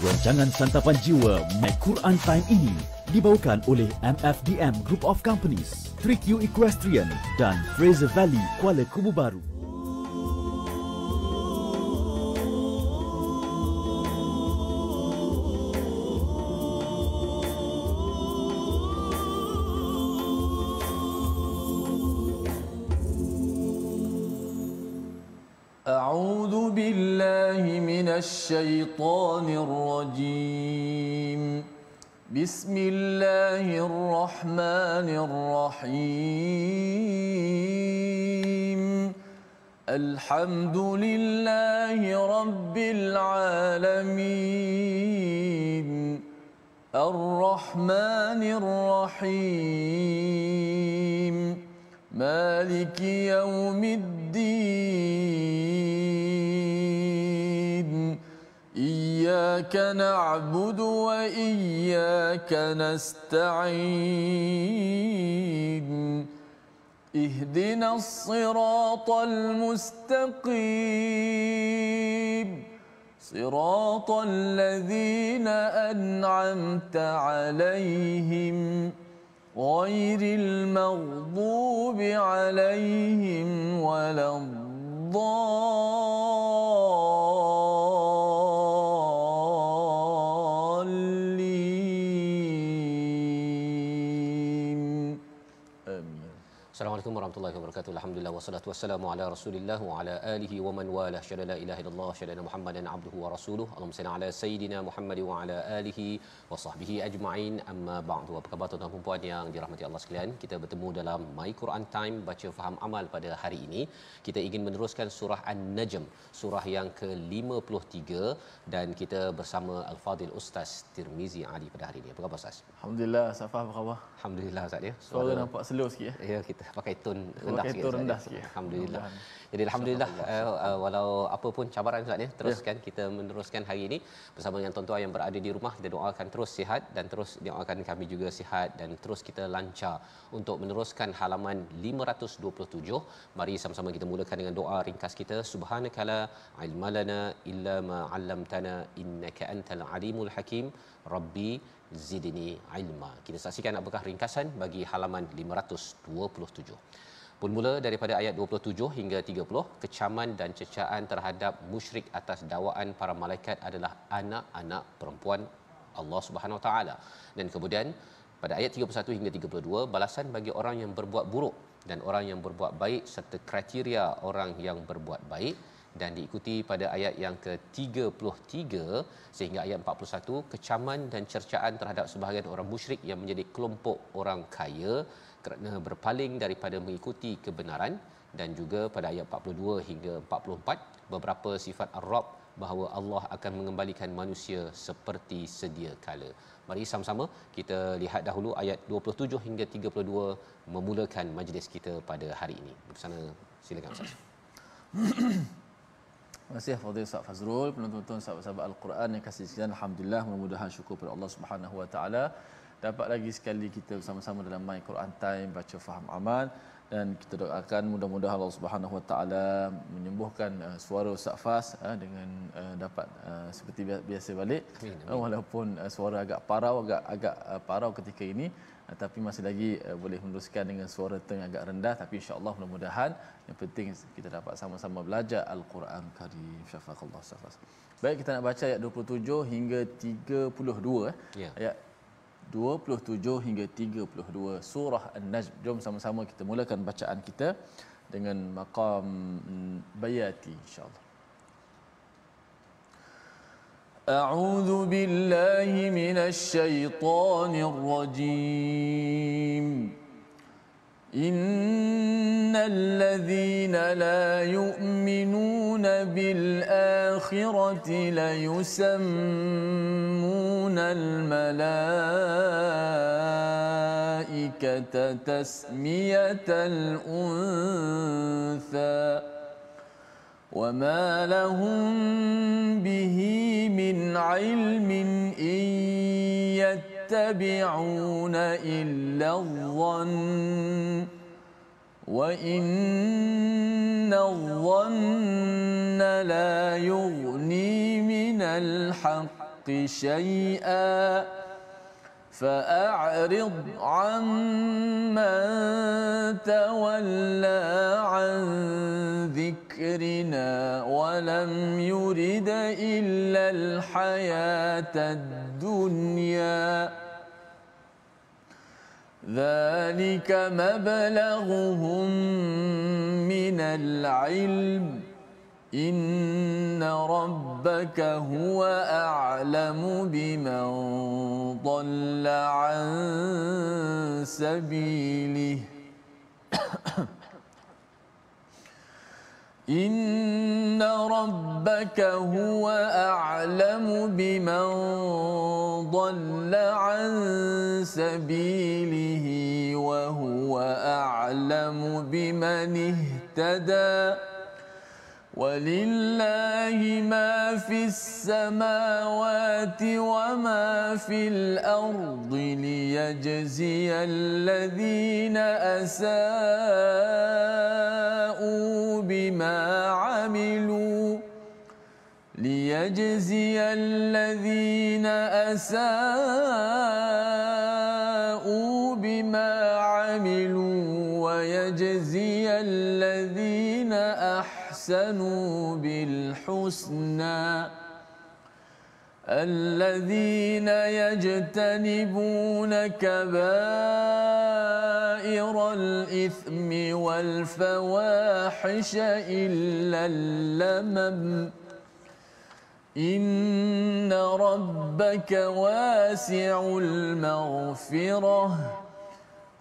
Rancangan Santapan Jiwa My Quran Time ini dibawakan oleh MFDM Group of Companies, 3Q Equestrian dan Fraser Valley Kuala Kubu Baru. أعوذ بالله من الشيطان الرجيم بسم الله الرحمن الرحيم الحمد لله رب العالمين الرحمن الرحيم مالك يوم الدين إياك نعبد وإياك نستعين اهدنا الصراط المستقيم صراط الذين أنعمت عليهم غير المغضوب عليهم ولا الضالين آمين. Assalamualaikum warahmatullahi wabarakatuh. Alhamdulillah wassalatu wassalamu ala Rasulillah wa ala alihi wa man wala. Syada la ilaha illallah, syada Muhammadan abduhu wa rasuluhu. Allahumma salli ala sayidina Muhammad wa ala alihi wa sahbihi ajma'in. Amma ba'du. Apa khabar tuan-tuan dan puan yang dirahmati Allah sekalian? Kita bertemu dalam My Quran Time baca faham amal pada hari ini. Kita ingin meneruskan surah An-Najm, surah yang ke-53, dan kita bersama Al-Fadil Ustaz Tirmizi Ali pada hari ini. Apa khabar Ustaz? Alhamdulillah. Safa apa khabar? Alhamdulillah Ustaz ya. Suara nampak slow sikit ya. Ya, kita pakai tone rendah sikit. Rendah sikit. Alhamdulillah. Jadi alhamdulillah, walau apa pun cabaran Ustaz ya, teruskan kita meneruskan hari ini bersama dengan tuan-tuan yang berada di rumah. Kita doakan terus sihat dan terus doakan kami juga sihat dan terus kita lancar untuk meneruskan halaman 527. Mari sama-sama kita mulakan dengan doa ringkas kita. Subhanakala ilmalana illa ma 'allamtana innaka antal alimul hakim. Rabbi zidni ilma. Kita saksikan apakah ringkasan bagi halaman 527. Pun mula daripada ayat 27 hingga 30, kecaman dan cecaan terhadap musyrik atas dakwaan para malaikat adalah anak-anak perempuan Allah Subhanahu Wa Taala. Dan kemudian pada ayat 31 hingga 32, balasan bagi orang yang berbuat buruk dan orang yang berbuat baik serta kriteria orang yang berbuat baik, dan diikuti pada ayat yang ke-33 sehingga ayat 41, kecaman dan cercaan terhadap sebahagian orang musyrik yang menjadi kelompok orang kaya kerana berpaling daripada mengikuti kebenaran, dan juga pada ayat 42 hingga 44 beberapa sifat Ar-Rabb, bahawa Allah akan mengembalikan manusia seperti sedia kala. Mari sama-sama kita lihat dahulu ayat 27 hingga 32 memulakan majlis kita pada hari ini. Bersama, silakan Ustaz. Terima kasih Fadil Ustaz Fazrul, penonton-penonton sahabat-sahabat Al-Quran yang kasih sekalian. Alhamdulillah, mudah-mudahan syukur kepada Allah Subhanahu Wa Taala dapat lagi sekali kita bersama-sama dalam My Quran Time baca faham amal, dan kita doakan mudah-mudahan Allah Subhanahu Wa Taala menyembuhkan suara Ustaz Faz dengan dapat seperti biasa balik. Amin, amin. Walaupun suara agak parau ketika ini, tapi masih lagi boleh meneruskan dengan suara tone yang agak rendah, tapi insya-Allah mudah-mudahan yang penting kita dapat sama-sama belajar Al-Quran Karim. Syafaqallah Ustaz Faz. Baik, kita nak baca ayat 27 hingga 32 Ya. Ayat 27 hingga 32 surah An-Najm. Jom sama-sama kita mulakan bacaan kita dengan maqam bayati insya-Allah. A'udzu billahi minasy syaithanir rajim. Innal ladzina la yu'minuna bil akhirati la yusammuna al malaikata tasmiyatal untha وما لهم به من علم إن يتبعون إلا الظن وإن الظن لا يغني من الحق بالحق شيئا فأعرض عمن تولى عن ذكرنا ولم يرد إلا الحياة الدنيا ذلك مبلغهم من العلم إن ربك هو أعلم بمن ضل عن سبيله إن ربك هو أعلم بمن ضل عن سبيله وهو أعلم بمن اهتدى ولله ما في السماوات وما في الأرض ليجزي الذين أساءوا بما عملوا ويجزي الذين أحسنوا بالحسنى الذين يجتنبون كبائر الإثم والفواحش إلا اللمم إن ربك واسع المغفرة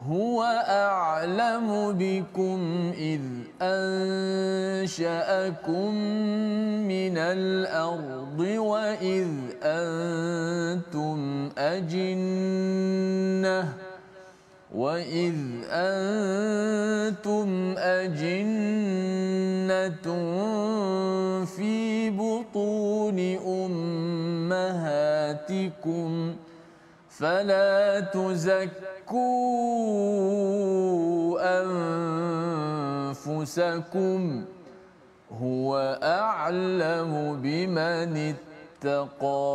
هو أعلم بكم إذ أنشأكم من الأرض وإذ أنتم أجنة في بطون أمهاتكم فلا تزكوا أنفسكم هو أعلم بمن اتقى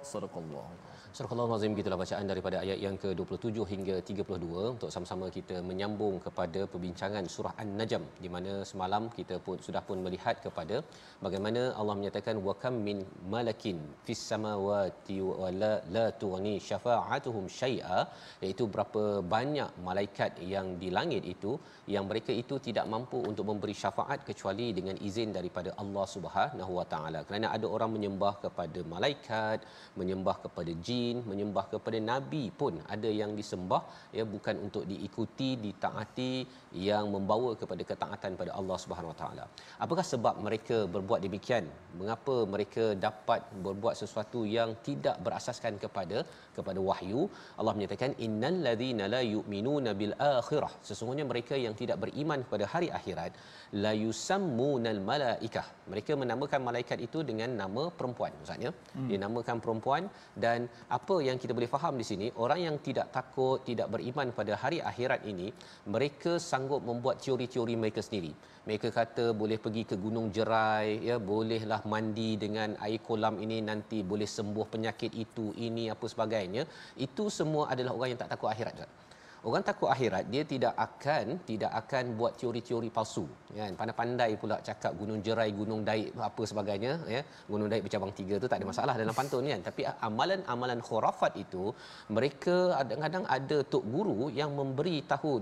صدق الله. Surah Al-Azim, gitulah bacaan daripada ayat yang ke-27 hingga 32 untuk sama-sama kita menyambung kepada perbincangan surah An-Najm, di mana semalam kita sudah pun melihat kepada bagaimana Allah menyatakan wa kam min malakin fis samawati wa la tughni syafa'atuhum syai'a, iaitu berapa banyak malaikat yang di langit itu yang mereka itu tidak mampu untuk memberi syafaat kecuali dengan izin daripada Allah Subhanahu wa taala. Kerana ada orang menyembah kepada malaikat, menyembah kepada jin, menyembah kepada nabi pun ada yang disembah, ya, bukan untuk diikuti, ditaati, yang membawa kepada ketaatan pada Allah Subhanahu Wa Taala. Apakah sebab mereka berbuat demikian? Mengapa mereka dapat berbuat sesuatu yang tidak berasaskan kepada wahyu? Allah menyatakan innal ladzina la yu'minuna bil akhirah, sesungguhnya mereka yang tidak beriman kepada hari akhirat, la yusammunal malaikah, mereka menamakan malaikat itu dengan nama perempuan. Maksudnya dia namakan perempuan. Dan apa yang kita boleh faham di sini, orang yang tidak takut, tidak beriman pada hari akhirat ini, mereka sanggup membuat teori-teori mereka sendiri. Mereka kata boleh pergi ke gunung jerai, ya, bolehlah mandi dengan air kolam ini, nanti boleh sembuh penyakit itu, ini apa sebagainya. Itu semua adalah orang yang tak takut akhirat. Orang takut akhirat, dia tidak akan buat teori-teori palsu, kan. Pandai-pandai pula cakap gunung jerai, gunung daik apa sebagainya, ya. Gunung daik bercabang 3 tu tak ada masalah dalam pantun, kan. Tapi amalan-amalan khurafat itu, mereka kadang-kadang ada tok guru yang memberi tahu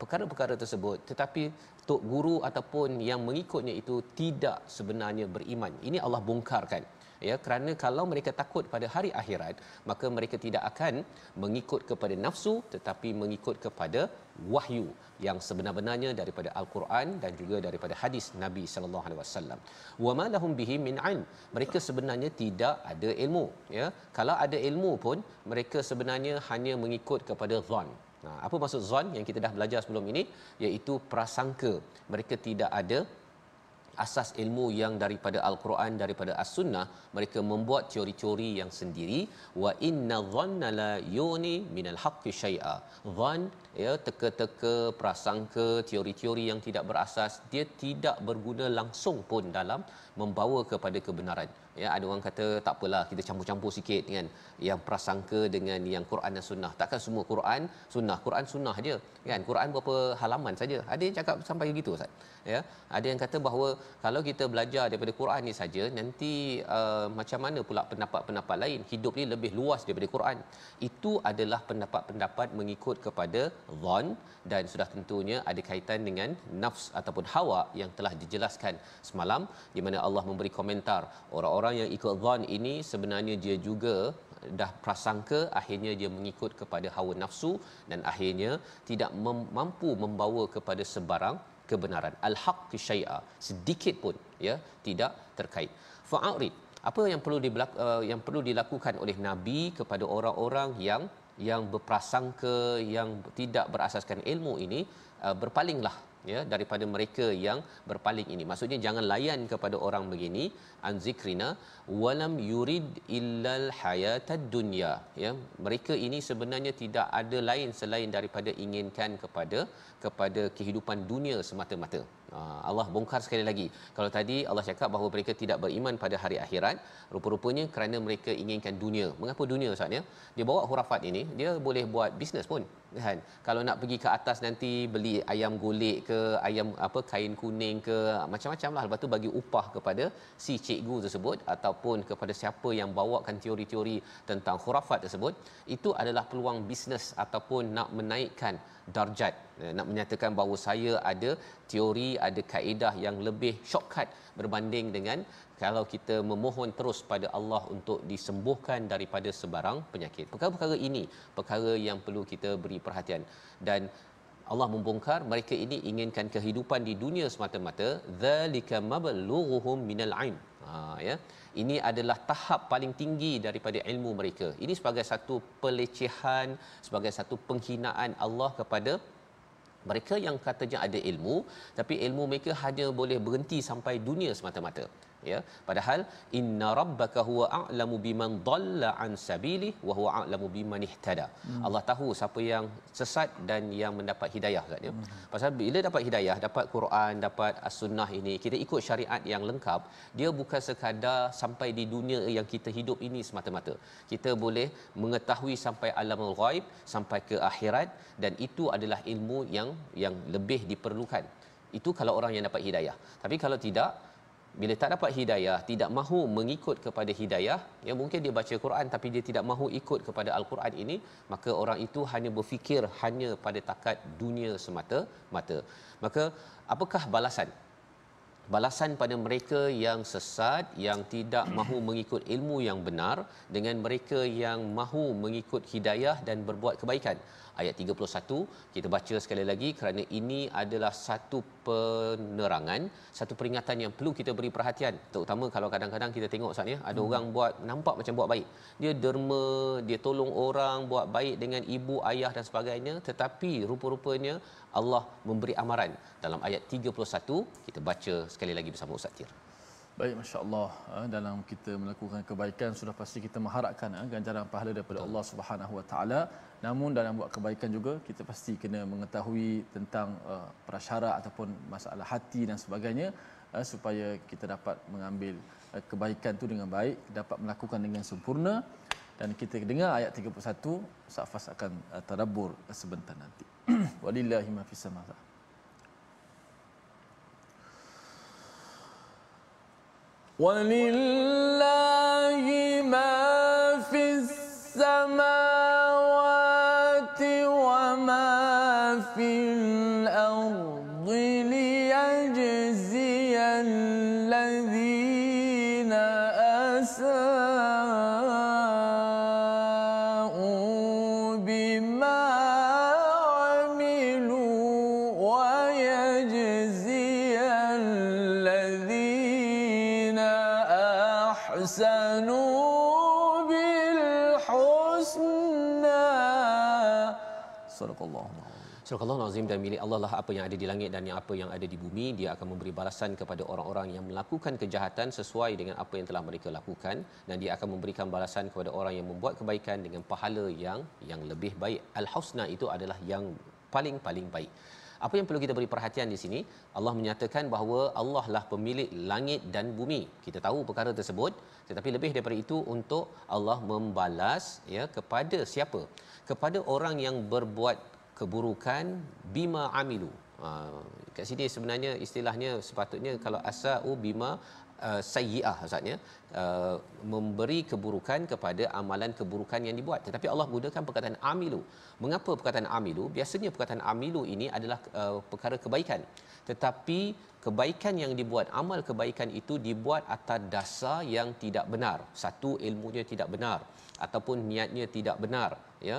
perkara-perkara tersebut, tetapi tok guru ataupun yang mengikutnya itu tidak sebenarnya beriman. Ini Allah bongkarkan, ya, kerana kalau mereka takut pada hari akhirat, maka mereka tidak akan mengikut kepada nafsu, tetapi mengikut kepada wahyu yang sebenar-benarnya daripada Al-Quran dan juga daripada hadis Nabi sallallahu alaihi wasallam. Wa ma lahum bihi min ilm, mereka sebenarnya tidak ada ilmu, ya. Kalau ada ilmu pun mereka sebenarnya hanya mengikut kepada zon. Apa maksud zon yang kita dah belajar sebelum ini, iaitu prasangka. Mereka tidak ada asas ilmu yang daripada Al-Quran, daripada As-Sunnah. Mereka membuat teori-teori yang sendiri. Wa inna dhanna la yuni minal haqqi syai'a. Dhan, ya, teka-teka, prasangka, teori-teori yang tidak berasas, dia tidak berguna langsung pun dalam membawa kepada kebenaran. Ya, ada orang kata tak apalah kita campur-campur sikit dengan yang prasangka dengan yang Quran dan Sunnah. Takkan semua Quran Sunnah aja kan? Quran berapa halaman saja. Ada yang cakap sampai begitu Ustaz. Ya, ada yang kata bahawa kalau kita belajar daripada Quran ni saja, nanti macam mana pula pendapat-pendapat lain? Hidup ni lebih luas daripada Quran. Itu adalah pendapat-pendapat mengikut kepada zon, dan sudah tentunya ada kaitan dengan nafs ataupun hawa yang telah dijelaskan semalam, di mana Allah memberi komentar orang-orang yang ikut zon ini sebenarnya dia juga dah prasangka, akhirnya dia mengikut kepada hawa nafsu dan akhirnya tidak mampu membawa kepada sebarang kebenaran. Al-haq syai'a, sedikit pun ya tidak terkait. Fa'arid, apa yang perlu dilakukan oleh Nabi kepada orang-orang yang berprasangka, yang tidak berasaskan ilmu ini? Berpalinglah ya daripada mereka yang berpaling ini. Maksudnya jangan layan kepada orang begini, an zikrina walam yurid illal hayatad dunya, ya, mereka ini sebenarnya tidak ada lain selain daripada inginkan kepada kehidupan dunia semata-mata. Allah bongkar sekali lagi. Kalau tadi Allah cakap bahawa mereka tidak beriman pada hari akhirat, rupa-rupanya kerana mereka inginkan dunia. Mengapa dunia Ustaz ya? Dia bawa hurafat ini, dia boleh buat bisnes pun kan. Kalau nak pergi ke atas nanti beli ayam golek ke, ayam kain kuning ke, macam-macam lah, lepas tu bagi upah kepada si cikgu tersebut ataupun kepada siapa yang bawakan teori-teori tentang khurafat tersebut. Itu adalah peluang bisnes ataupun nak menaikkan darjat, nak menyatakan bahawa saya ada teori, ada kaedah yang lebih shortcut berbanding dengan kalau kita memohon terus pada Allah untuk disembuhkan daripada sebarang penyakit. Perkara-perkara ini perkara yang perlu kita beri perhatian, dan Allah membongkar mereka ini inginkan kehidupan di dunia semata-mata. Zalika mablughuhum minal ilm. Ya, ini adalah tahap paling tinggi daripada ilmu mereka. Ini sebagai satu pelecehan, sebagai satu penghinaan Allah kepada mereka yang katanya ada ilmu, tapi ilmu mereka hanya boleh berhenti sampai dunia semata-mata. Ya, padahal inna rabbaka huwa a'lamu biman dhalla an sabili wa huwa a'lamu biman ihtada. Allah tahu siapa yang sesat dan yang mendapat hidayah Ustaz ya. Pasal bila dapat hidayah, dapat Quran, dapat as-sunnah ini, kita ikut syariat yang lengkap, dia bukan sekadar sampai di dunia yang kita hidup ini semata-mata. Kita boleh mengetahui sampai alamul ghaib, sampai ke akhirat, dan itu adalah ilmu yang lebih diperlukan. Itu kalau orang yang dapat hidayah. Tapi kalau tidak, bila tak dapat hidayah, tidak mahu mengikut kepada hidayah, ya, mungkin dia baca Quran tapi dia tidak mahu ikut kepada Al-Quran ini, maka orang itu hanya berfikir hanya pada takat dunia semata-mata. Maka apakah balasan pada mereka yang sesat, yang tidak mahu mengikut ilmu yang benar, dengan mereka yang mahu mengikut hidayah dan berbuat kebaikan? Ayat 31 kita baca sekali lagi kerana ini adalah satu penerangan, satu peringatan yang perlu kita beri perhatian, terutama kalau kadang-kadang kita tengok Ustaz ya, ada orang nampak macam buat baik, dia derma, dia tolong orang, buat baik dengan ibu, ayah dan sebagainya, tetapi rupa-rupanya Allah memberi amaran. Dalam ayat 31 kita baca sekali lagi bersama Ustaz Tir. Baik, masya-Allah, dalam kita melakukan kebaikan sudah pasti kita mengharapkan ganjaran pahala daripada Allah Subhanahu Wa Taala. Namun dalam buat kebaikan juga kita pasti kena mengetahui tentang prasyarat ataupun masalah hati dan sebagainya, supaya kita dapat mengambil kebaikan tu dengan baik, dapat melakukan dengan sempurna. Dan kita dengar ayat 31, Ustaz Fas akan tadabbur sebentar nanti. Walillahi ma fis samawati. Walillahi ma fis samawati wa ma fil ardi liyajziyal ladzina asa'u bima amilu wa yajziyal ladzina ahsanu bil husna. Surah Al-Azim. Dan milik Allah lah apa yang ada di langit dan apa yang ada di bumi. Dia akan memberi balasan kepada orang-orang yang melakukan kejahatan sesuai dengan apa yang telah mereka lakukan, dan dia akan memberikan balasan kepada orang yang membuat kebaikan dengan pahala yang lebih baik. Al-Husna itu adalah yang paling baik. Apa yang perlu kita beri perhatian di sini, Allah menyatakan bahawa Allah lah pemilik langit dan bumi. Kita tahu perkara tersebut, tetapi lebih daripada itu untuk Allah membalas ya kepada siapa? Kepada orang yang berbuat keburukan bima amilu. Kat sini sebenarnya istilahnya sepatutnya kalau asau bima sayyi'ah, maksudnya memberi keburukan kepada amalan keburukan yang dibuat, tetapi Allah gunakan perkataan amilu. Mengapa perkataan amilu? Biasanya perkataan amilu ini adalah perkara kebaikan, tetapi kebaikan yang dibuat, amal kebaikan itu dibuat atas dasar yang tidak benar. Satu, ilmunya tidak benar ataupun niatnya tidak benar, ya.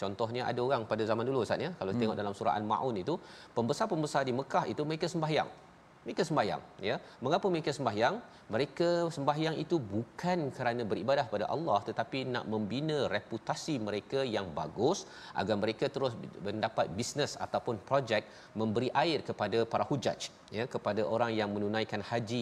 Contohnya ada orang pada zaman dulu, Ustaz, ya, kalau tengok dalam surah Al-Maun itu, pembesar-pembesar di Mekah itu mereka sembahyang. Ya. Mengapa mereka sembahyang? Mereka sembahyang itu bukan kerana beribadah pada Allah, tetapi nak membina reputasi mereka yang bagus agar mereka terus mendapat bisnes ataupun projek memberi air kepada para hujaj, ya, kepada orang yang menunaikan haji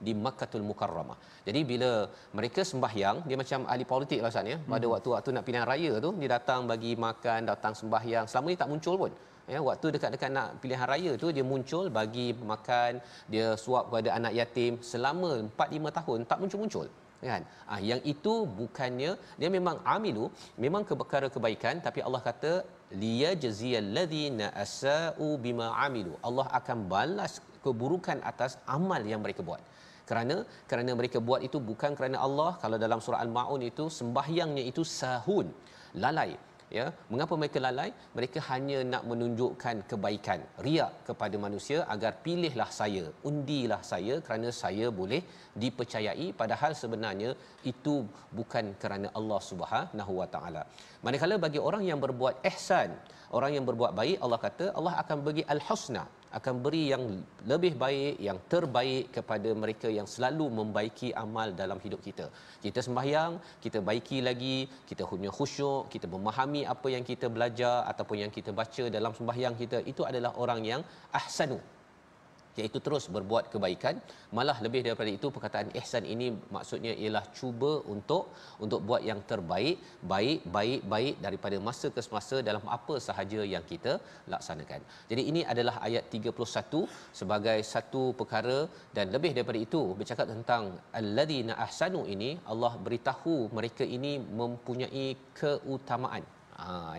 di Makkahul Mukarramah. Jadi bila mereka sembahyang, dia macam ahli politik lah, Ustaz, ya. Pada waktu-waktu nak pilihan raya tu, dia datang bagi makan, datang sembahyang. Selama ni tak muncul pun. Ya, waktu dekat-dekat nak pilihan raya tu dia muncul bagi makan, dia suap kepada anak yatim selama 4-5 tahun tak muncul-muncul, kan. Yang itu bukannya, dia memang amilu, memang perkara kebaikan, tapi Allah kata liyajziyal ladzina asau bima amilu. Allah akan balas keburukan atas amal yang mereka buat. Kerana mereka buat itu bukan kerana Allah. Kalau dalam surah Al-Maun itu sembahyangnya itu sahun, lalai. Ya, mengapa mereka lalai? Mereka hanya nak menunjukkan kebaikan, riak kepada manusia agar pilihlah saya, undilah saya kerana saya boleh dipercayai, padahal sebenarnya itu bukan kerana Allah Subhanahu Wa Taala. Manakala bagi orang yang berbuat ihsan, orang yang berbuat baik, Allah kata Allah akan bagi al-husna, akan beri yang lebih baik, yang terbaik kepada mereka yang selalu membaiki amal dalam hidup kita. Kita sembahyang, kita baiki lagi, kita punya khusyuk, kita memahami apa yang kita belajar ataupun yang kita baca dalam sembahyang kita, itu adalah orang yang ahsanu, iaitu terus berbuat kebaikan. Malah lebih daripada itu, perkataan ihsan ini maksudnya ialah cuba untuk buat yang terbaik, baik daripada masa ke semasa dalam apa sahaja yang kita laksanakan. Jadi ini adalah ayat 31 sebagai satu perkara, dan lebih daripada itu bercakap tentang alladzina ahsanu ini, Allah beritahu mereka ini mempunyai keutamaan.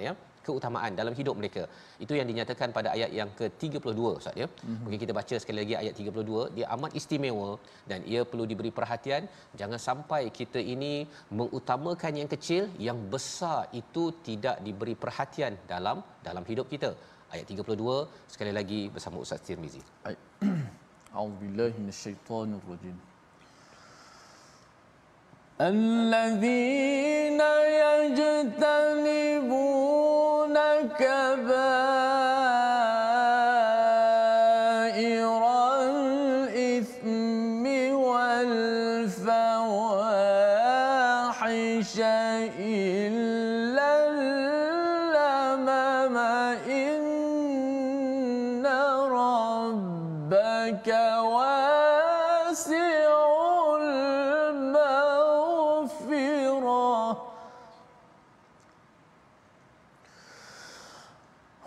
Ya, keutamaan dalam hidup mereka. Itu yang dinyatakan pada ayat yang ke-32, Ustaz, ya. Mungkin kita baca sekali lagi ayat 32. Dia amat istimewa dan ia perlu diberi perhatian. Jangan sampai kita ini mengutamakan yang kecil, yang besar itu tidak diberi perhatian dalam hidup kita. Ayat 32 sekali lagi bersama Ustaz Tirmizi. A'udzubillahi minasyaitonirrajim. الذين يجتنبون كبائر الإثم والفواحش إلا اللمم إن ربك واسع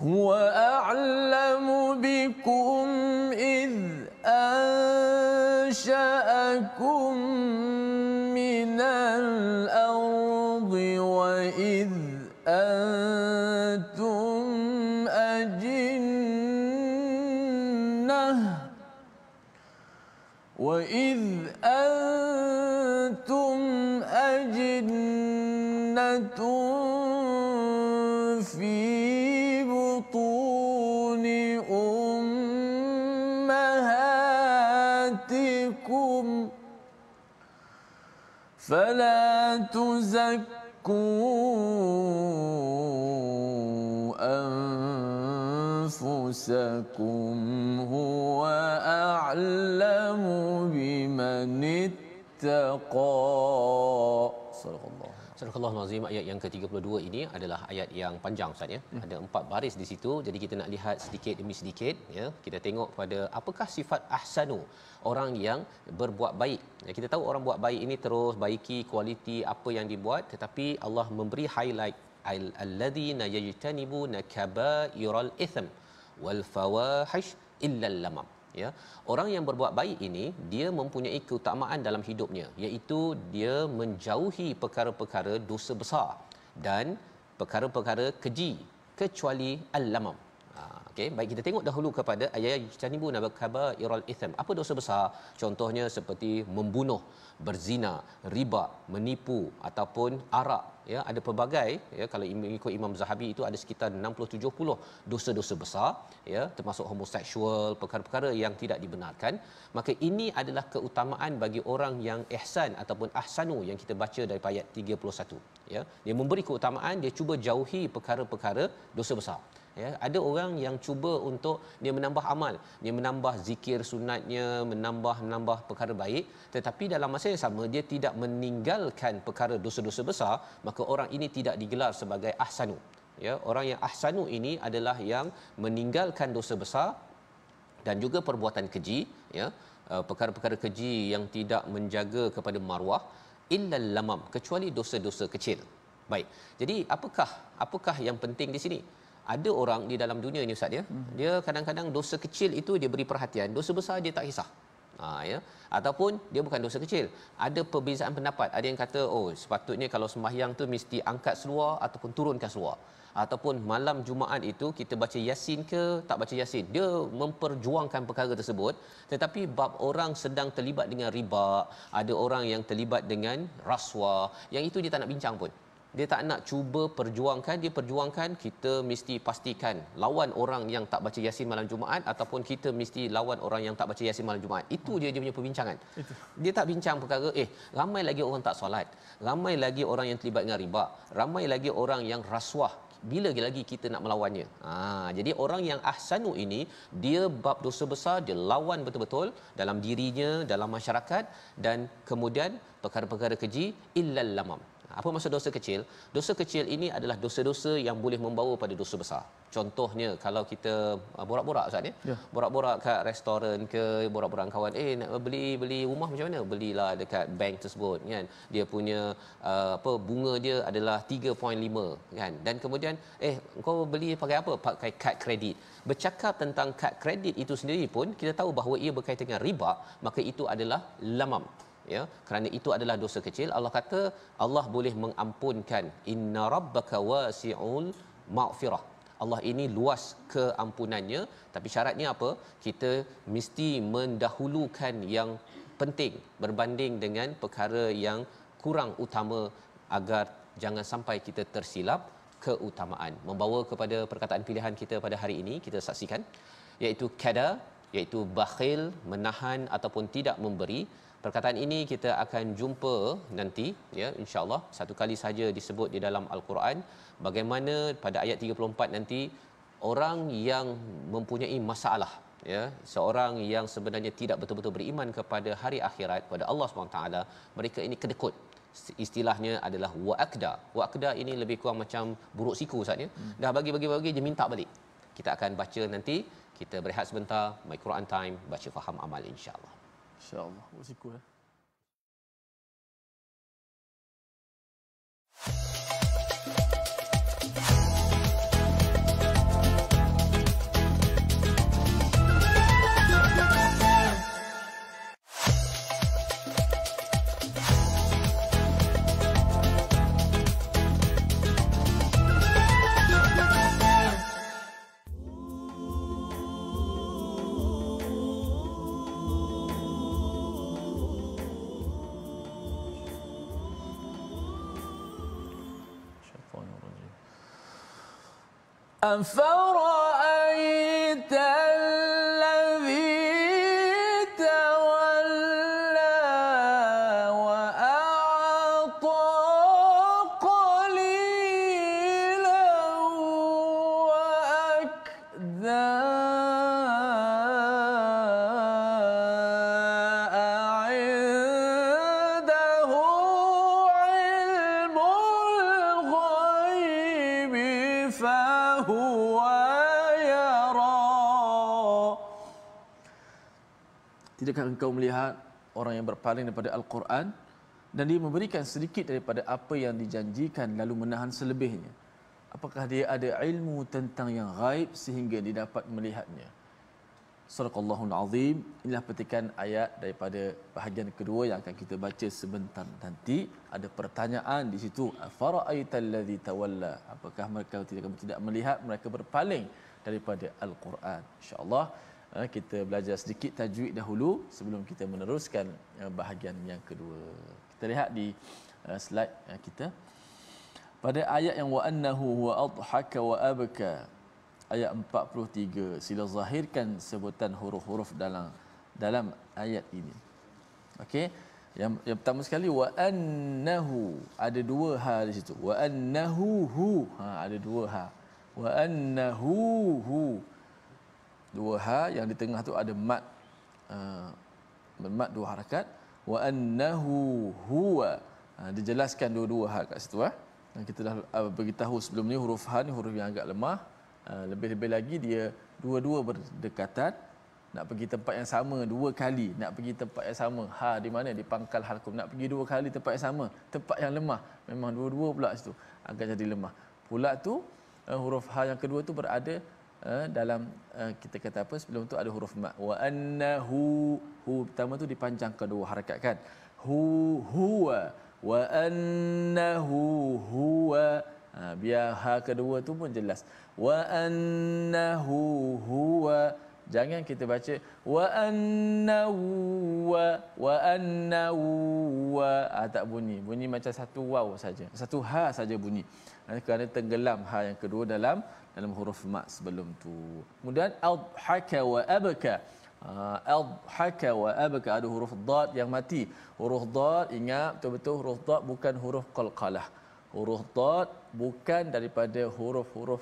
هو أعلم بكم إذ أنشأكم من الأرض وإذ أنتم أجنة في بطون أمهاتكم فلا تزكوا أنفسكم هو أعلم بمن اتقى. Surah Al-Azim ayat yang ke-32 ini adalah ayat yang panjang, Ustaz, ya. Ada 4 baris di situ. Jadi kita nak lihat sedikit demi sedikit, ya. Kita tengok pada apakah sifat ahsanu, orang yang berbuat baik. Ya, kita tahu orang buat baik ini terus baiki kualiti apa yang dibuat, tetapi Allah memberi highlight alladzina yajtanibuna kaba'iral itsm. wal fawahish illa lamam. Ya, orang yang berbuat baik ini dia mempunyai keutamaan dalam hidupnya, iaitu dia menjauhi perkara-perkara dosa besar dan perkara-perkara keji kecuali al-lamam. Okey, baik, kita tengok dahulu kepada ayat janibu nabakabairul itham. Apa dosa besar? Contohnya seperti membunuh, berzina, riba, menipu ataupun arak. Ya, ada pelbagai, ya, kalau ikut Imam Zahabi itu ada sekitar 60-70 dosa-dosa besar, ya, termasuk homoseksual, perkara-perkara yang tidak dibenarkan. Maka ini adalah keutamaan bagi orang yang ihsan ataupun ahsanu yang kita baca daripada ayat 31. Ya, dia memberi keutamaan, dia cuba jauhi perkara-perkara dosa besar. Ya, ada orang yang cuba untuk dia menambah amal, dia menambah zikir sunatnya, menambah perkara baik, tetapi dalam masa yang sama dia tidak meninggalkan perkara dosa-dosa besar, maka orang ini tidak digelar sebagai ahsanu. Ya, orang yang ahsanu ini adalah yang meninggalkan dosa besar dan juga perbuatan keji, ya, perkara-perkara keji yang tidak menjaga kepada maruah, illal lamam, kecuali dosa-dosa kecil. Baik. Jadi apakah yang penting di sini? Ada orang di dalam dunia ni ustaz, ya, dia kadang-kadang dosa kecil itu dia beri perhatian, dosa besar dia tak kisah. Ya, ataupun dia bukan dosa kecil. Ada perbezaan pendapat. Ada yang kata, oh, sepatutnya kalau sembahyang tu mesti angkat seluar ataupun turunkan seluar. Ataupun malam Jumaat itu kita baca Yasin ke tak baca Yasin. Dia memperjuangkan perkara tersebut. Tetapi bab orang sedang terlibat dengan riba, ada orang yang terlibat dengan rasuah, yang itu dia tak nak bincang pun. Dia tak nak cuba perjuangkan, dia perjuangkan kita mesti pastikan lawan orang yang tak baca Yasin malam Jumaat ataupun kita mesti lawan orang yang tak baca Yasin malam Jumaat. Itu dia punya perbincangan. Dia tak bincang perkara ramai lagi orang tak solat, ramai lagi orang yang terlibat dengan riba, ramai lagi orang yang rasuah. Bila lagi kita nak melawannya? Jadi orang yang ahsanu ini, dia bab dosa besar dia lawan betul-betul dalam dirinya, dalam masyarakat, dan kemudian perkara-perkara keji illal lamam. Apa maksud dosa kecil? Dosa kecil ini adalah dosa-dosa yang boleh membawa pada dosa besar. Contohnya kalau kita borak-borak ustaz, ya, borak-borak kat restoran ke, borak-borak kawan, nak beli rumah macam mana? Belilah dekat bank tersebut, kan. Dia punya bunga dia adalah 3.5, kan. Dan kemudian kau beli pakai apa? Pakai kad kredit. Bercakap tentang kad kredit itu sendiri pun kita tahu bahawa ia berkaitan dengan riba, maka itu adalah lamam. Ya, kerana itu adalah dosa kecil. Allah kata Allah boleh mengampunkan, inna rabbaka wasi'ul maghfirah. Allah ini luas keampunannya, tapi syaratnya apa? Kita mesti mendahulukan yang penting berbanding dengan perkara yang kurang utama agar jangan sampai kita tersilap keutamaan. Membawa kepada perkataan pilihan kita pada hari ini, kita saksikan, iaitu kada, iaitu bakhil, menahan ataupun tidak memberi. Perkataan ini kita akan jumpa nanti, ya, insya-Allah satu kali saja disebut di dalam Al-Quran. Bagaimana pada ayat 34 nanti orang yang mempunyai masalah, ya, seorang yang sebenarnya tidak betul-betul beriman kepada hari akhirat, kepada Allah SWT, mereka ini kedekut. Istilahnya adalah wa'akda. Wa'akda ini lebih kurang macam buruk siku ustaz, ya. Dah bagi dia minta balik. Kita akan baca nanti. Kita berehat sebentar. My Quran Time, baca faham amal, insya-Allah. InsyaAllah. Bersiku, ya. أفرأيت الذي تولى وأعطى قليلا وأكدى أعنده علم الغيب فهو يرى. Tidakkah engkau melihat orang yang berpaling daripada Al-Quran dan dia memberikan sedikit daripada apa yang dijanjikan lalu menahan selebihnya? Apakah dia ada ilmu tentang yang ghaib sehingga dia dapat melihatnya? Suraqallahul Azim. Inilah petikan ayat daripada bahagian kedua yang akan kita baca sebentar nanti. Ada pertanyaan di situ. Afara'aital ladzi tawalla? Apakah mereka tidak melihat, mereka berpaling daripada Al-Quran? Insya-Allah kita belajar sedikit tajwid dahulu sebelum kita meneruskan bahagian yang kedua. Kita lihat di slide kita. Pada ayat yang wa annahu huwa adhaka wa abka, ayat 43, sila zahirkan sebutan huruf-huruf dalam ayat ini. Okey, yang pertama sekali wa annahu, ada dua ha di situ. Wa annahu hu, ada dua ha. Wa annahu hu, dua ha, yang di tengah tu ada mat, mat dua harakat. Wa annahu huwa, dijelaskan dua-dua ha kat situ. Dan kita dah beritahu sebelum ni huruf ha ni huruf yang agak lemah. Lebih-lebih lagi dia dua-dua berdekatan, nak pergi tempat yang sama dua kali, nak pergi tempat yang sama, ha di mana, di pangkal halqum, nak pergi dua kali tempat yang sama, tempat yang lemah, memang dua-dua pula situ agak jadi lemah pula tu. Huruf ha yang kedua tu berada dalam, kita kata apa, sebelum tu ada huruf mat. Wa annahu, hu pertama tu dipanjangkan dua harakat kan, huwa, wa annahu huwa, biar ha kedua tu pun jelas. Wa annahu huwa, jangan kita baca wa annahu wa annahu wa, tak bunyi macam satu waw saja, satu ha saja bunyi, kerana tenggelam ha yang kedua dalam huruf mat sebelum tu. Kemudian adhaka wa abka, adhaka wa abka, ada huruf dad yang mati. Huruf dad, ingat betul-betul huruf dad bukan huruf qalqalah. Huruf dad bukan daripada huruf-huruf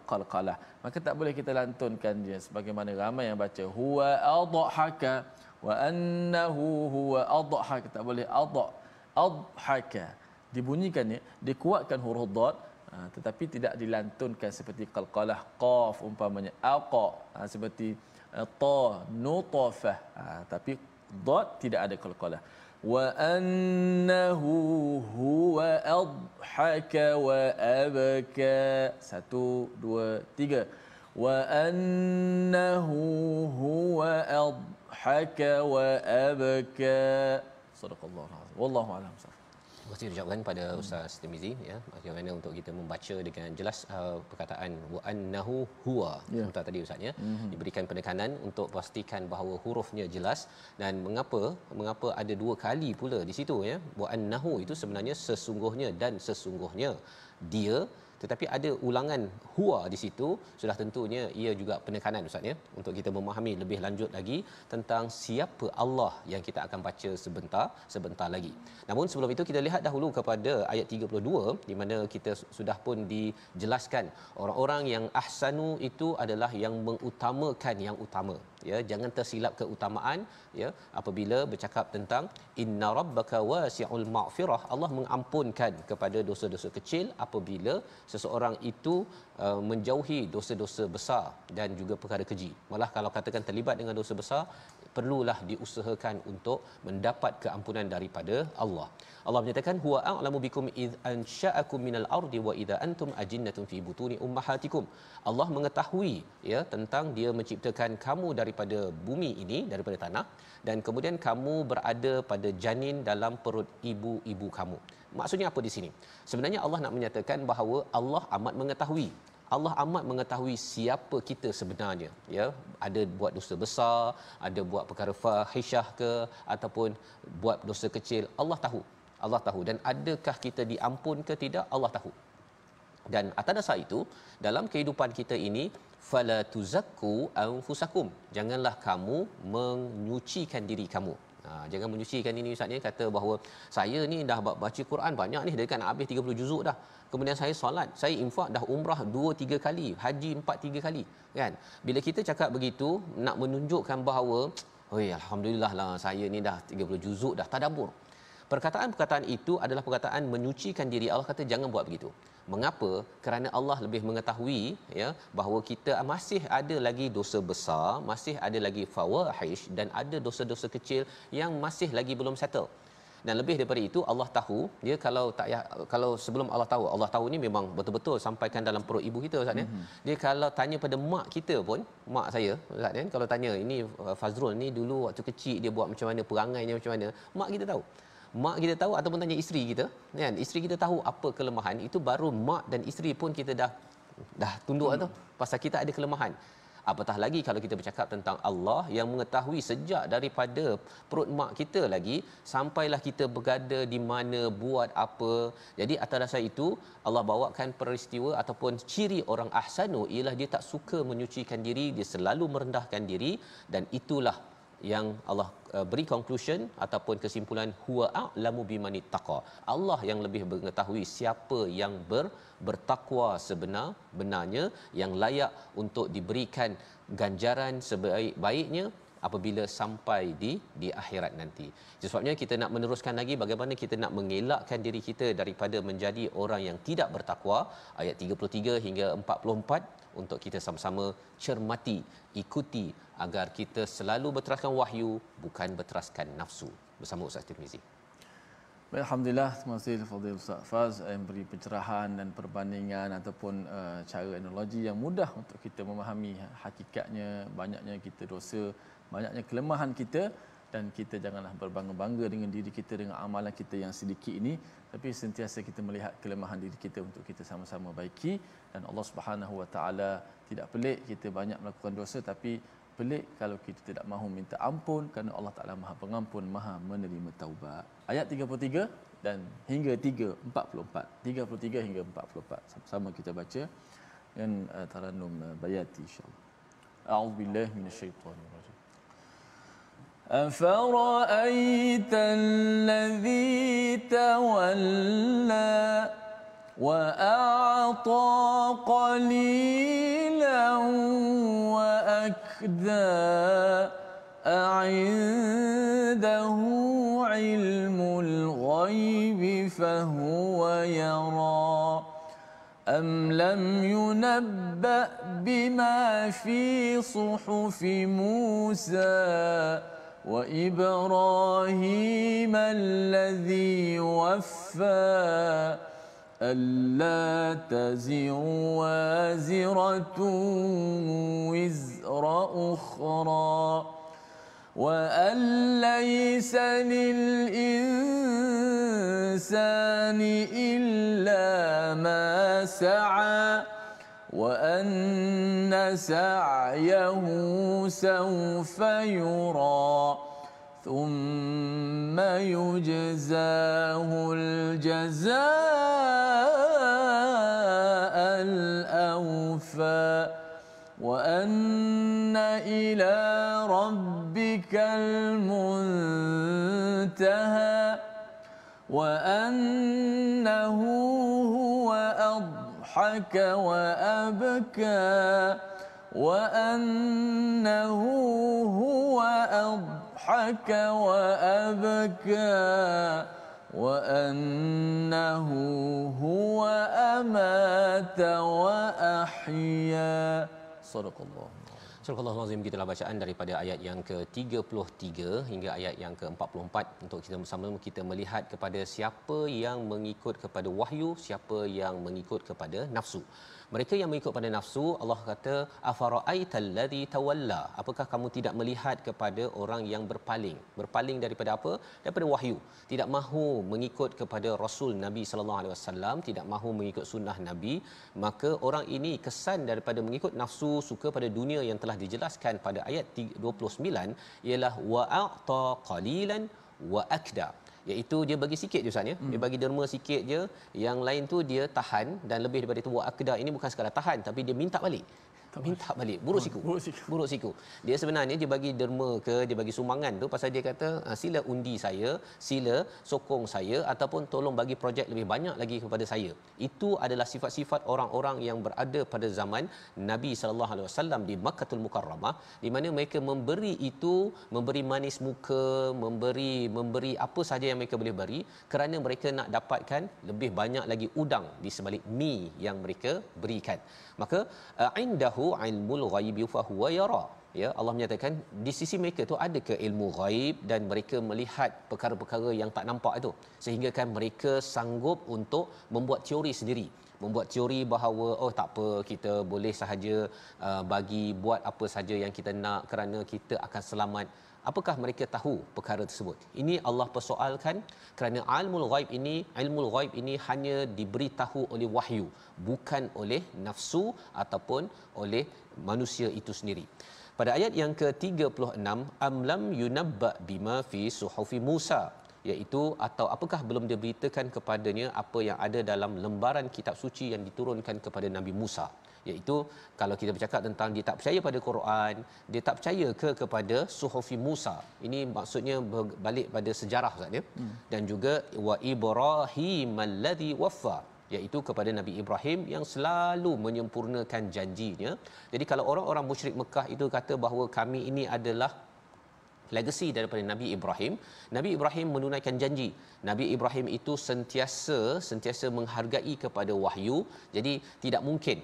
qalqalah. Maka tak boleh kita lantunkan dia sebagaimana ramai yang baca huwa adhaka wa annahu huwa adhaka. Tak boleh adhaka. Dibunyikannya, dikuatkan huruf dad, tetapi tidak dilantunkan seperti qalqalah, qaf umpamanya, aqa, seperti ta, nutafah, tapi dad tidak ada qalqalah. Wa annahu huwa adhaka wa abka, 1 2 3. Wa annahu huwa adhaka wa abka. Sadaqallahu alazim. Wallahu a'lam. Terima kasih ucapkan pada Ustaz Tirmizi, ya, bagaimana untuk kita membaca dengan jelas perkataan wa annahu huwa. Sebentar tadi Ustaz, ya, diberikan penekanan untuk pastikan bahawa hurufnya jelas. Dan mengapa ada dua kali pula di situ, ya. Wa annahu itu sebenarnya sesungguhnya dan sesungguhnya dia, tetapi ada ulangan huwa di situ, sudah tentunya ia juga penekanan Ustaz, ya, untuk kita memahami lebih lanjut lagi tentang siapa Allah yang kita akan baca sebentar lagi. Namun sebelum itu kita lihat dahulu kepada ayat 32 di mana kita sudah pun dijelaskan orang-orang yang ahsanu itu adalah yang mengutamakan yang utama, ya. Jangan tersilap keutamaan, ya, apabila bercakap tentang inna rabbaka wasi'ul maghfirah, Allah mengampunkan kepada dosa-dosa kecil apabila seseorang itu menjauhi dosa-dosa besar dan juga perkara keji. Malah kalau katakan terlibat dengan dosa besar, perlulah diusahakan untuk mendapat keampunan daripada Allah. Allah menyatakan huwa a'lamu bikum id ansha'akum minal ardi wa idza antum ajinnatun fi butuni ummahatikum. Allah mengetahui, ya, tentang dia menciptakan kamu daripada bumi ini, daripada tanah, dan kemudian kamu berada pada janin dalam perut ibu-ibu kamu. Maksudnya apa di sini? Sebenarnya Allah nak menyatakan bahawa Allah amat mengetahui. Allah amat mengetahui siapa kita sebenarnya, ya. Ada buat dosa besar, ada buat perkara fahisyah ke ataupun buat dosa kecil, Allah tahu. Allah tahu. Dan adakah kita diampun ke tidak, Allah tahu. Dan atas dasar itu, dalam kehidupan kita ini, fala tuzakku anfusakum, janganlah kamu menyucikan diri kamu. Jangan menyucikan ini Ustaz ni, kata bahawa saya ni dah baca Quran banyak ni, dekat nak habis 30 juzuk dah. Kemudian saya solat, saya infak dah umrah 2-3 kali, haji 4-3 kali, kan? Bila kita cakap begitu, nak menunjukkan bahawa, oi, alhamdulillah lah saya ni dah 30 juzuk dah tadabbur. Perkataan-perkataan itu adalah perkataan menyucikan diri. Allah kata jangan buat begitu. Mengapa? Kerana Allah lebih mengetahui, ya, bahawa kita masih ada lagi dosa besar, masih ada lagi fawahish, dan ada dosa-dosa kecil yang masih lagi belum settle. Dan lebih daripada itu, Allah tahu dia kalau sebelum Allah tahu ni memang betul-betul sampaikan dalam perut ibu kita Ustaz ya. Dia kalau tanya pada mak kita pun, mak saya Ustaz ya, kalau tanya ini Fazrul ni dulu waktu kecil dia buat macam mana, perangainya macam mana, mak kita tahu. Mak kita tahu, ataupun tanya isteri kita kan, isteri kita tahu apa kelemahan, itu baru mak dan isteri pun kita dah tunduk tu pasal kita ada kelemahan. Apatah lagi kalau kita bercakap tentang Allah yang mengetahui sejak daripada perut mak kita lagi sampailah kita berada di mana, buat apa. Jadi atas dasar itu Allah bawakan peristiwa ataupun ciri orang ahsanu ialah dia tak suka menyucikan diri, dia selalu merendahkan diri, dan itulah yang Allah beri conclusion ataupun kesimpulan, huwa a'lamu bimanittaqa. Allah yang lebih mengetahui siapa yang bertakwa sebenar-benarnya, yang layak untuk diberikan ganjaran sebaik-baiknya apabila sampai di akhirat nanti. Itu sebabnya kita nak meneruskan lagi bagaimana kita nak mengelakkan diri kita daripada menjadi orang yang tidak bertakwa, ayat 33 hingga 44 untuk kita sama-sama cermati, ikuti agar kita selalu berteraskan wahyu, bukan berteraskan nafsu. Bersama Ustaz Tirmizi. Baik, alhamdulillah, terima kasih Fadil Ustaz Faz yang beri pencerahan dan perbandingan ataupun cara analogi yang mudah untuk kita memahami hakikatnya, banyaknya kita dosa, banyaknya kelemahan kita, dan kita janganlah berbangga-bangga dengan diri kita, dengan amalan kita yang sedikit ini, tapi sentiasa kita melihat kelemahan diri kita untuk kita sama-sama baiki. Dan Allah Subhanahu Wa Taala tidak pelik kita banyak melakukan dosa, tapi pelik kalau kita tidak mahu minta ampun, kerana Allah Taala Maha Pengampun, Maha menerima taubat. Ayat 33 dan hingga 44. 33 hingga 44 sama-sama kita baca dengan Tarannum Bayati insya-Allah. A'udzubillahi minasyaitonir rajim. أفرأيت الذي تولى وأعطى قليلا وأكدى أعنده علم الغيب فهو يرى أم لم ينبأ بما في صحف موسى وإبراهيم الذي وفى ألا تزر وازرة وزر أخرى وأن ليس للإنسان إلا ما سعى وأن سعيه سوف يرى ثم يجزاه الجزاء الأوفى وأن إلى ربك المنتهى وأنه هو أضحك وأبكى وأنه هو أضحك وأبكى وأنه هو أمات وأحيا. صدق الله. Surah Al-Azim, gitulah bacaan daripada ayat yang ke-33 hingga ayat yang ke-44 untuk kita bersama kita melihat kepada siapa yang mengikut kepada wahyu, siapa yang mengikut kepada nafsu. Mereka yang mengikut pada nafsu, Allah kata afara'aital ladzi tawalla, apakah kamu tidak melihat kepada orang yang berpaling daripada apa? Daripada wahyu, tidak mahu mengikut kepada Rasul Nabi sallallahu alaihi wasallam, tidak mahu mengikut sunnah Nabi. Maka orang ini kesan daripada mengikut nafsu, suka pada dunia yang telah dijelaskan pada ayat 29 ialah wa'ata qalilan wa akda, iaitu dia bagi sikit je Ustaz ya. Dia bagi derma sikit je, yang lain tu dia tahan, dan lebih daripada itu wa'akda ini bukan sekadar tahan tapi dia minta balik. Buruk siku. Dia sebenarnya dia bagi derma ke, dia bagi sumbangan tu pasal dia kata sila undi saya, sila sokong saya, ataupun tolong bagi projek lebih banyak lagi kepada saya. Itu adalah sifat-sifat orang-orang yang berada pada zaman Nabi sallallahu alaihi wasallam di Makkahul Mukarramah, di mana mereka memberi itu, memberi manis muka, memberi apa sahaja yang mereka boleh beri, kerana mereka nak dapatkan lebih banyak lagi udang di sebalik mi yang mereka berikan. Maka indahu ilmul ghaibi fa huwa yara. ya, Allah menyatakan di sisi mereka tu ada ke ilmu ghaib dan mereka melihat perkara-perkara yang tak nampak itu, sehingga kan mereka sanggup untuk membuat teori sendiri, membuat teori bahawa oh tak apa, kita boleh sahaja bagi buat apa saja yang kita nak kerana kita akan selamat. Apakah mereka tahu perkara tersebut? Ini Allah persoalkan kerana ilmu ghaib ini hanya diberitahu oleh wahyu, bukan oleh nafsu ataupun oleh manusia itu sendiri. Pada ayat yang ke-36, am lam yunabba bima fi suhufi Musa, iaitu atau apakah belum diberitakan kepadanya apa yang ada dalam lembaran kitab suci yang diturunkan kepada Nabi Musa. Iaitu kalau kita bercakap tentang dia tak percaya pada Quran, dia tak percaya kepada suhufi Musa. Ini maksudnya berbalik pada sejarah Ustaz ya. Dan juga wa Ibrahim alladhi waffa, iaitu kepada Nabi Ibrahim yang selalu menyempurnakan janjinya. Jadi kalau orang-orang musyrik Mekah itu kata bahawa kami ini adalah legasi daripada Nabi Ibrahim menunaikan janji. Nabi Ibrahim itu sentiasa menghargai kepada wahyu. Jadi tidak mungkin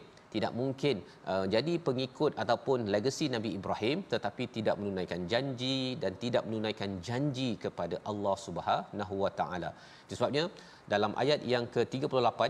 jadi pengikut ataupun legasi Nabi Ibrahim tetapi tidak menunaikan janji dan tidak menunaikan janji kepada Allah Subhanahu Wa Taala. Itu sebabnya dalam ayat yang ke-38,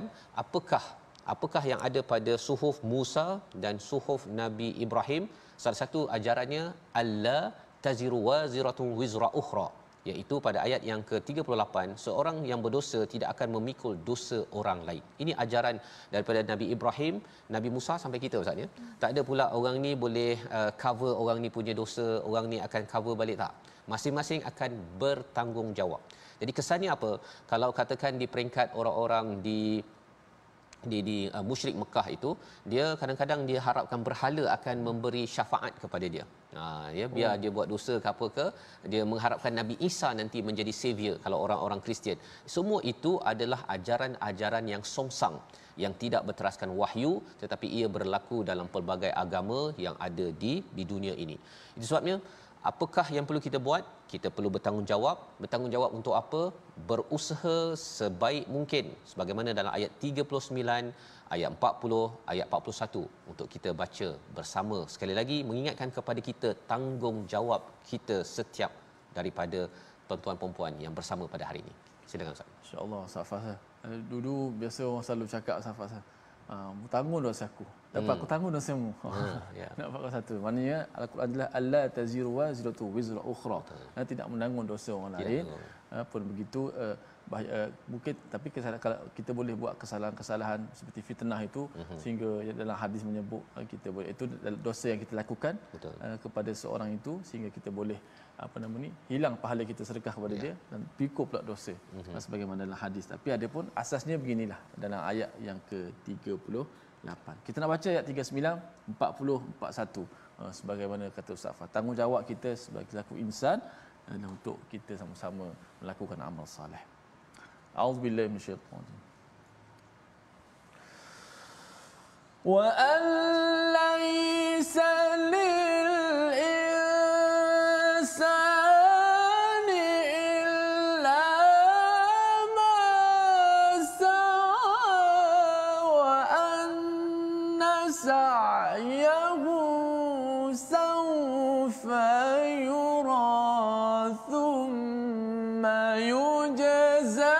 apakah yang ada pada suhuf Musa dan suhuf Nabi Ibrahim? Salah satu ajarannya alla taziru waziratun wizra ukhra, iaitu pada ayat yang ke-38, seorang yang berdosa tidak akan memikul dosa orang lain. Ini ajaran daripada Nabi Ibrahim, Nabi Musa sampai kita Ustaz ya. Tak ada pula orang ni boleh cover orang ni punya dosa, orang ni akan cover balik, tak. Masing-masing akan bertanggungjawab. Jadi kesannya apa? Kalau katakan di peringkat orang-orang di musyrik Mekah itu, dia kadang-kadang dia harapkan berhala akan memberi syafaat kepada dia. Ya, biar dia buat dosa ke apa ke, dia mengharapkan Nabi Isa nanti menjadi savior kalau orang-orang Kristian. Semua itu adalah ajaran-ajaran yang songsang, yang tidak berteraskan wahyu, tetapi ia berlaku dalam pelbagai agama yang ada di dunia ini. Itu sebabnya apakah yang perlu kita buat? Kita perlu bertanggungjawab. Bertanggungjawab untuk apa? Berusaha sebaik mungkin sebagaimana dalam ayat 39, ayat 40, ayat 41 untuk kita baca bersama. Sekali lagi mengingatkan kepada kita tanggungjawab kita setiap daripada tuan-tuan perempuan yang bersama pada hari ini. Silakan Ustaz. Insya-Allah Safas. Dulu biasa orang selalu cakap Safas. Tanggung dosa aku. Dapat aku tanggung dosamu. Nak pakai satu. Maknanya Al-Quran adalah alla taziru waziratu wizra ukhra. Tidak menanggung dosa orang lain. Pun begitu mungkin tapi kalau kita boleh buat kesalahan-kesalahan seperti fitnah itu sehingga dalam hadis menyebut kita boleh, itu dosa yang kita lakukan kepada seorang itu sehingga kita boleh hilang pahala kita sedekah kepada dia dan pikul pula dosa sebagaimana dalam hadis. Tapi ada pun asasnya beginilah dalam ayat yang ke-38. Kita nak baca ayat 39, 40, 41 sebagaimana kata Ustaz Fah. Tanggungjawab kita sebagai selaku insan untuk kita sama-sama melakukan amal soleh. A'udzubillahi minasyaitanir rajim. Wa an laysa lil insani illa ma sa'a wa anna sa'yahu sawfa yura thumma yujza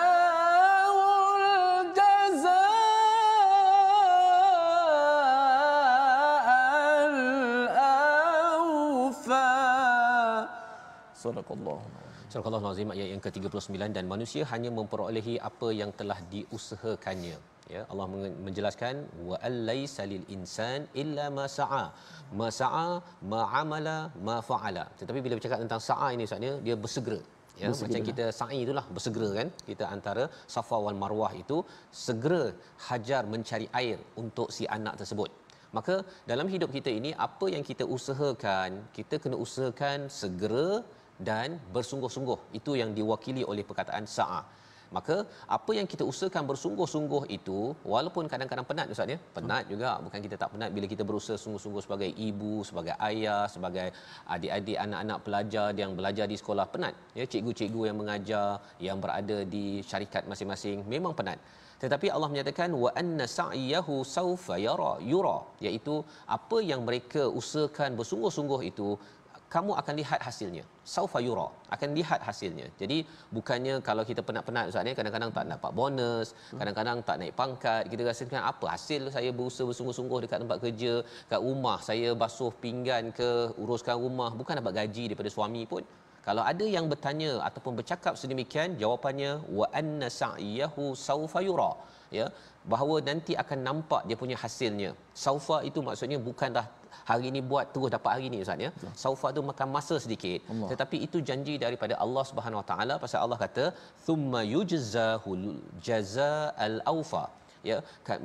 Surah Al-Azim ayat yang ke-39, dan manusia hanya memperolehi apa yang telah diusahakannya. Ya, Allah menjelaskan wa allaisa lil insan illa ma sa'a. Ma sa'a, ma amala, ma fa'ala. Tetapi bila bercakap tentang sa'a ini Ustaznya, dia bersegera. Ya, macam kita sa'i itulah bersegera kan. Kita antara Safa wal Marwah itu segera hajar mencari air untuk si anak tersebut. Maka dalam hidup kita ini apa yang kita usahakan, kita kena usahakan segera dan bersungguh-sungguh. Itu yang diwakili oleh perkataan sa'a. Maka apa yang kita usahakan bersungguh-sungguh itu, walaupun kadang-kadang penat Ustaz ya, penat juga, bukan kita tak penat bila kita berusaha sungguh-sungguh sebagai ibu, sebagai ayah, sebagai adik-adik, anak-anak pelajar yang belajar di sekolah, penat ya, cikgu-cikgu yang mengajar yang berada di syarikat masing-masing memang penat. Tetapi Allah menyatakan wa anna sa'yahu saufa yura, iaitu apa yang mereka usahakan bersungguh-sungguh itu kamu akan lihat hasilnya. Saufa yura, akan lihat hasilnya. Jadi bukannya kalau kita penat-penat Ustaz ni, kadang-kadang tak dapat bonus, kadang-kadang tak naik pangkat, kita rasakan apa hasil saya berusaha bersungguh-sungguh dekat tempat kerja, kat rumah saya basuh pinggan ke, uruskan rumah, bukan dapat gaji daripada suami pun. Kalau ada yang bertanya ataupun bercakap sedemikian, jawapannya wa anna sa'yahu saufa yura, ya, bahawa nanti akan nampak dia punya hasilnya. Saufa itu maksudnya bukanlah hari ini buat terus dapat hari ini Ustaz ya. Saufa tu makan masa sedikit, tetapi itu janji daripada Allah Subhanahu Wa Taala, pasal Allah kata thumma yujzahul jazaa'al awfa, ya,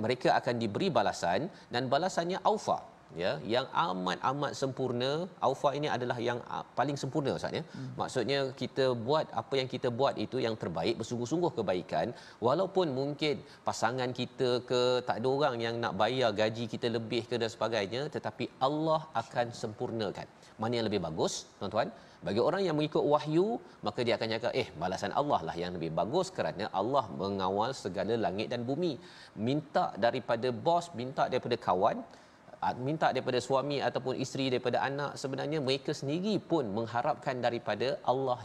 mereka akan diberi balasan dan balasannya aufa, ya, yang amat sempurna. Aufa ini adalah yang paling sempurna Ustaz ya. Maksudnya kita buat apa yang kita buat itu yang terbaik, bersungguh-sungguh kebaikan, walaupun mungkin pasangan kita ke tak ada orang yang nak bayar gaji kita lebih ke dan sebagainya, tetapi Allah akan sempurnakan. Mana yang lebih bagus tuan-tuan? Bagi orang yang mengikut wahyu, maka dia akan cakap balasan Allah lah yang lebih bagus, kerana Allah mengawal segala langit dan bumi. Minta daripada bos, minta daripada kawan, minta daripada suami ataupun isteri, daripada anak, sebenarnya mereka sendiri pun mengharapkan daripada Allah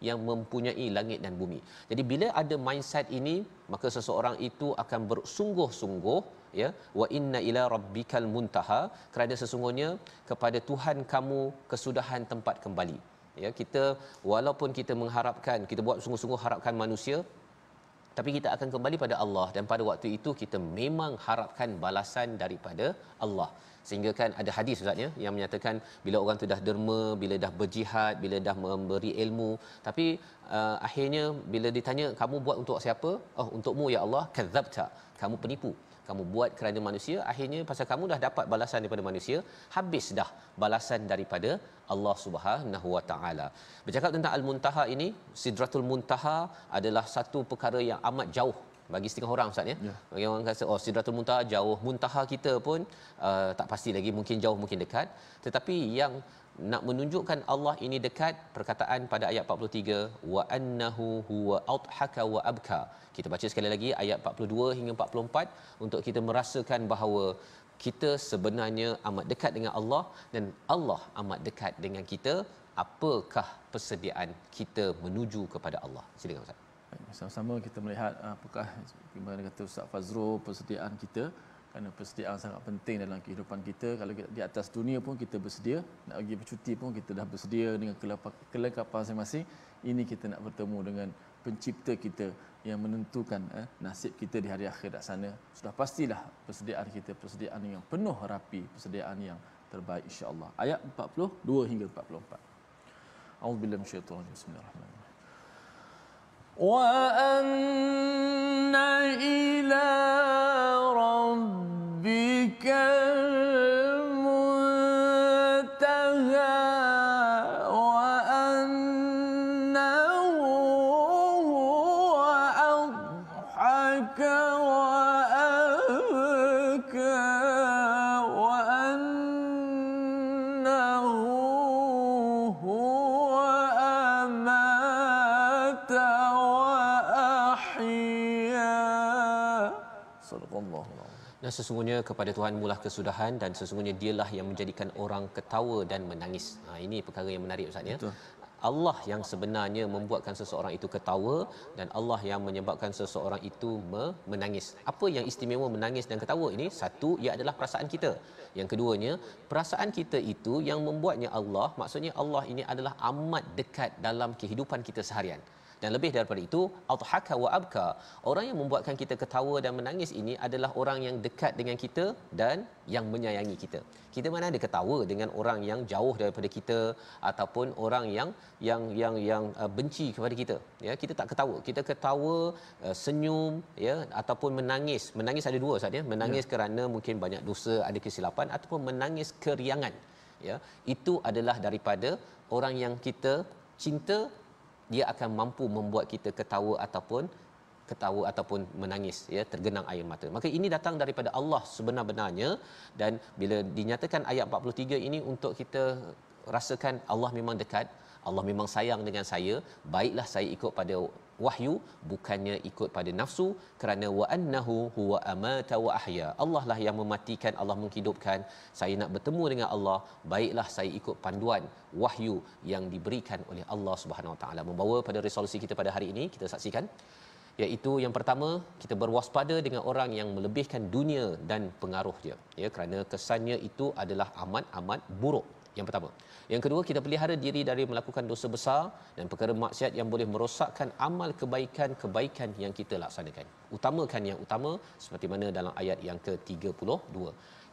yang mempunyai langit dan bumi. Jadi bila ada mindset ini, maka seseorang itu akan bersungguh-sungguh, ya, wa inna ila rabbikal muntaha, kerana sesungguhnya kepada Tuhan kamu kesudahan tempat kembali. Ya, kita walaupun kita mengharapkan, kita buat sungguh-sungguh harapkan manusia, tapi kita akan kembali pada Allah, dan pada waktu itu kita memang harapkan balasan daripada Allah. Sehingga kan ada hadis Ustaz ya, yang menyatakan bila orang tu dah derma, bila dah berjihad, bila dah memberi ilmu, tapi akhirnya bila ditanya kamu buat untuk siapa? Oh, untukmu ya Allah. Kadzabta, kamu penipu. Kamu buat kerana manusia, akhirnya pasal kamu dah dapat balasan daripada manusia, habis dah balasan daripada Allah Subhanahu Wa Taala. Bercakap tentang Al-Muntaha ini, Sidratul Muntaha adalah satu perkara yang amat jauh bagi setengah orang Ustaz ya. Bagi orang kata Sidratul Muntaha jauh, muntaha kita pun tak pasti lagi, mungkin jauh mungkin dekat. Tetapi yang nak menunjukkan Allah ini dekat, perkataan pada ayat 43, wa annahu huwa adhaka wa abka. Kita baca sekali lagi ayat 42 hingga 44 untuk kita merasakan bahawa kita sebenarnya amat dekat dengan Allah dan Allah amat dekat dengan kita. Apakah persediaan kita menuju kepada Allah? Silakan Ustaz. Sama-sama kita melihat apakah bagaimana kata Ustaz Fazrul, persediaan kita, kerana persediaan sangat penting dalam kehidupan kita. Kalau di atas dunia pun kita bersedia, nak pergi bercuti pun kita dah bersedia dengan kelengkapan masing-masing. Ini kita nak bertemu dengan pencipta kita yang menentukan nasib kita di hari akhirat sana. Sudah pastilah persediaan kita persediaan yang penuh rapi, persediaan yang terbaik insya-Allah. Ayat 42 hingga 44. A'udzubillahi minasyaitonir rajim. Bismillahirrahmanirrahim. Wa anna ila rabbikal muntaha wa annahu huwa adhaka wa abka wa annahu huwa amata wa ahya. Sadaqallahu. Dan sesungguhnya kepada Tuhan mulah kesudahan, dan sesungguhnya dialah yang menjadikan orang ketawa dan menangis. Ini perkara yang menarik Ustaz ya. Allah yang sebenarnya membuatkan seseorang itu ketawa, dan Allah yang menyebabkan seseorang itu menangis. Apa yang istimewa menangis dan ketawa ini? Satu, ia adalah perasaan kita. Yang keduanya, perasaan kita itu yang membuatnya Allah, maksudnya Allah ini adalah amat dekat dalam kehidupan kita seharian. Dan lebih daripada itu, adhaka wa abka, orang yang membuatkan kita ketawa dan menangis ini adalah orang yang dekat dengan kita dan yang menyayangi kita. Kita mana ada ketawa dengan orang yang jauh daripada kita ataupun orang yang benci kepada kita. Ya, kita tak ketawa. Kita ketawa, senyum, ya, ataupun menangis. Menangis ada dua Ustaz ya. Menangis kerana mungkin banyak dosa, ada kesilapan, ataupun menangis keriangan. Ya, itu adalah daripada orang yang kita cinta. Dia akan mampu membuat kita ketawa ataupun ketawa ataupun menangis, ya, tergenang air mata. Maka ini datang daripada Allah sebenar-benarnya, dan bila dinyatakan ayat 43 ini untuk kita rasakan Allah memang dekat, Allah memang sayang dengan saya, baiklah saya ikut pada wahyu bukannya ikut pada nafsu, kerana wa annahu huwa amata wa ahya. Allah lah yang mematikan, Allah menghidupkan. Saya nak bertemu dengan Allah, baiklah saya ikut panduan wahyu yang diberikan oleh Allah Subhanahu Wa Taala. Membawa pada resolusi kita pada hari ini, kita saksikan, iaitu yang pertama, kita berwaspada dengan orang yang melebihkan dunia dan pengaruh dia, ya, kerana kesannya itu adalah amat buruk. Yang pertama. Yang kedua, kita pelihara diri dari melakukan dosa besar dan perkara maksiat yang boleh merosakkan amal kebaikan yang kita laksanakan. Utamakan yang utama seperti mana dalam ayat yang ke-32.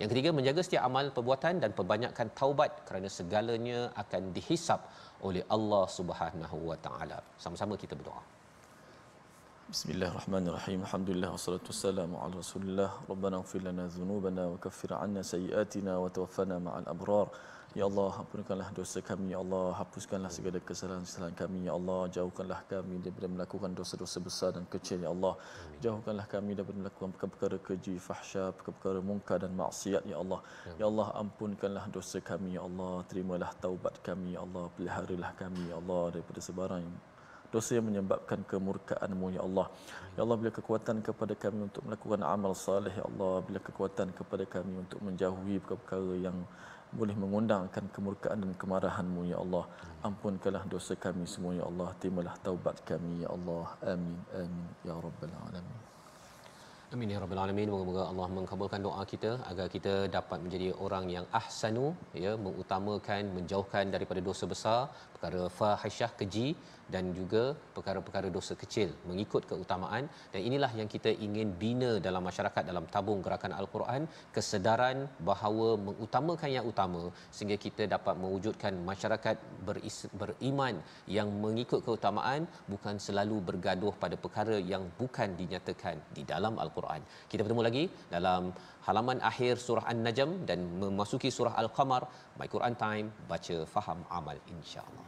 Yang ketiga, menjaga setiap amal perbuatan dan perbanyakkan taubat kerana segalanya akan dihisap oleh Allah Subhanahu Wa Taala. Sama-sama kita berdoa. Bismillahirrahmanirrahim. Alhamdulillah wassalatu wassalamu ala Rasulillah. Rabbana ighfir lana dhunubana wa kaffir 'anna sayyi'atina wa tawaffana ma'al abrar. Ya Allah, ampunkanlah dosa kami, ya Allah, hapuskanlah segala kesalahan-kesalahan kami, ya Allah, jauhkanlah kami daripada melakukan dosa-dosa besar dan kecil, ya Allah. Jauhkanlah kami daripada melakukan perkara keji, fahsya, perkara mungkar dan maksiat, ya Allah. Ya Allah, ampunkanlah dosa kami, ya Allah, terimalah taubat kami, ya Allah, peliharalah kami, ya Allah, daripada sebarang dosa yang menyebabkan kemurkaan-Mu, ya Allah. Ya Allah, bila kekuatan kepada kami untuk melakukan amal salih, ya Allah, bila kekuatan kepada kami untuk menjauhi perkara yang boleh mengundangkan kemurkaan dan kemarahan-Mu, ya Allah. Ampunkanlah dosa kami semua, ya Allah. Terimalah taubat kami, ya Allah. Amin, amin, ya Rabbal Alamin. Amin ya rabbal alamin. Moga-moga Allah mengabulkan doa kita agar kita dapat menjadi orang yang ahsanu, ya, mengutamakan, menjauhkan daripada dosa besar, perkara fahisyah, keji, dan juga perkara-perkara dosa kecil, mengikut keutamaan. Dan inilah yang kita ingin bina dalam masyarakat dalam tabung gerakan Al-Quran, kesedaran bahawa mengutamakan yang utama sehingga kita dapat mewujudkan masyarakat beriman yang mengikut keutamaan, bukan selalu bergaduh pada perkara yang bukan dinyatakan di dalam Al-Quran. Kita bertemu lagi dalam halaman akhir surah An-Najm dan memasuki surah Al-Qamar. My Quran Time, baca, faham, amal, insya-Allah.